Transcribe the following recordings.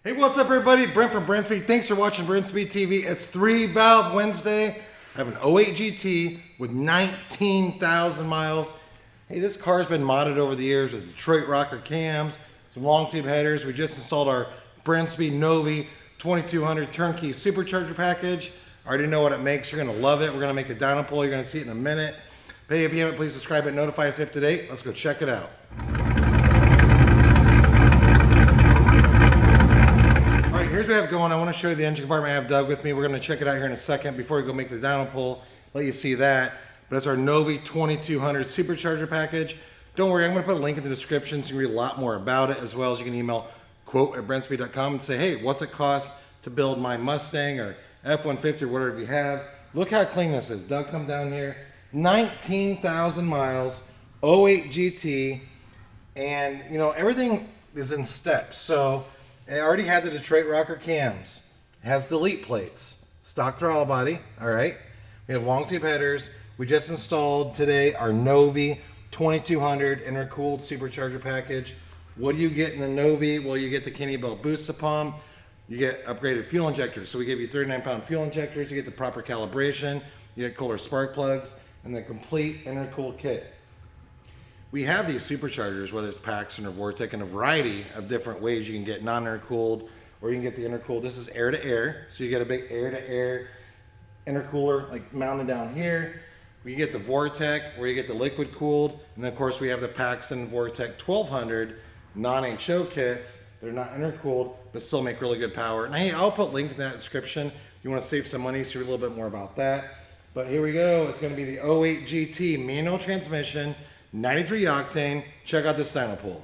Hey, what's up everybody? Brent from Brenspeed. Thanks for watching Brenspeed TV. It's 3-valve Wednesday. I have an 08 GT with 19,000 miles. Hey, this car's been modded over the years with Detroit rocker cams, some long tube headers. We just installed our Brenspeed Novi 2200 turnkey supercharger package. I already know what it makes. You're gonna love it. We're gonna make a dyno pull. You're gonna see it in a minute. Hey, if you haven't, please subscribe and notify us up to date. Let's go check it out. Here's what I have going. I want to show you the engine compartment. I have Doug with me. We're going to check it out here in a second before we go make the dyno pull. Let you see that. But it's our Novi 2200 supercharger package. Don't worry, I'm going to put a link in the description so you can read a lot more about it, as well as you can email quote@brenspeed.com and say, hey, what's it cost to build my Mustang or F-150 or whatever you have. Look how clean this is. Doug, come down here. 19,000 miles, 08 GT, and you know, everything is in steps. So it already had the Detroit rocker cams. It has delete plates, stock throttle body, all right? We have long tube headers. We just installed today our Novi 2200 intercooled supercharger package. What do you get in the Novi? Well, you get the Kenny Bell booster pump. You get upgraded fuel injectors. So we give you 39-pound fuel injectors. You get the proper calibration. You get cooler spark plugs and the complete intercooled kit. We have these superchargers, whether it's PAXTON or Vortec, in a variety of different ways. You can get non-intercooled or you can get the intercooled. This is air-to-air, so you get a big air-to-air intercooler like mounted down here. You get the Vortec, where you get the liquid cooled, and then of course we have the PAXTON Vortec 1200 non-HO kits. They're not intercooled, but still make really good power. And hey, I'll put links in that description if you want to save some money, so a little bit more about that. But here we go. It's going to be the 08 GT manual transmission, 93 octane. Check out this dyno pull.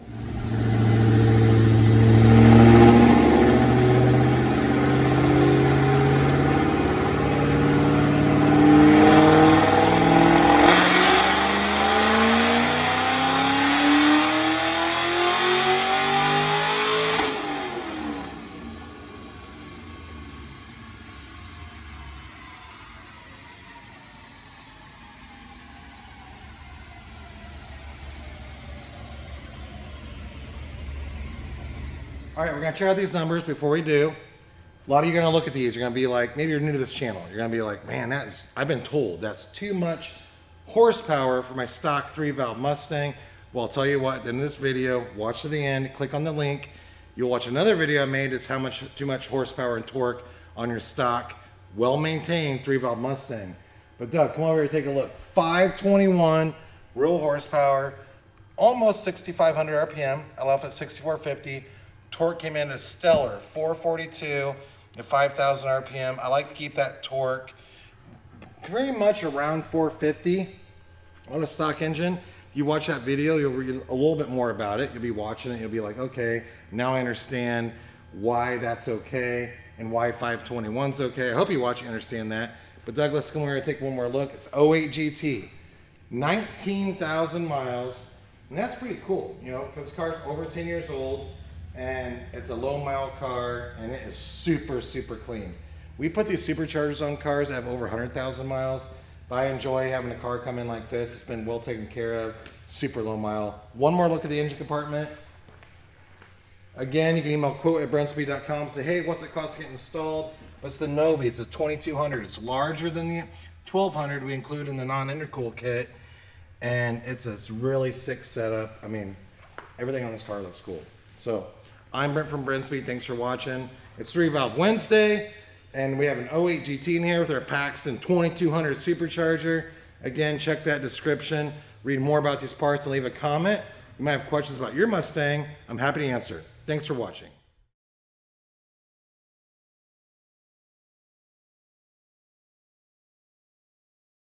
All right, we're gonna check out these numbers before we do. A lot of you are gonna look at these. You're gonna be like, maybe you're new to this channel. You're gonna be like, man, I've been told that's too much horsepower for my stock 3-valve Mustang. Well, I'll tell you what, in this video, watch to the end, click on the link. You'll watch another video I made. It's how much too much horsepower and torque on your stock, well-maintained 3-valve Mustang. But Doug, come over here and take a look. 521 real horsepower, almost 6,500 RPM. I left at 6,450. Torque came in as stellar, 442 at 5,000 RPM. I like to keep that torque pretty much around 450 on a stock engine. If you watch that video, you'll read a little bit more about it. You'll be watching it, you'll be like, okay, now I understand why that's okay and why 521's okay. I hope you watch and understand that. But Doug, let's come over and take one more look. It's 08 GT, 19,000 miles, and that's pretty cool. You know, this car's over 10 years old, and it's a low mile car, and it is super, super clean. We put these superchargers on cars that have over 100,000 miles, but I enjoy having a car come in like this. It's been well taken care of, super low mile. One more look at the engine compartment. Again, you can email quote@brenspeed.com, say, hey, what's it cost to get installed? What's the Novi? It's a 2200. It's larger than the 1200 we include in the non-intercooled kit, and it's a really sick setup. I mean, everything on this car looks cool. So, I'm Brent from Brenspeed. Thanks for watching. It's 3-valve Wednesday, and we have an 08 GT in here with our PAXTON 2200 supercharger. Again, check that description. Read more about these parts and leave a comment. You might have questions about your Mustang. I'm happy to answer. Thanks for watching.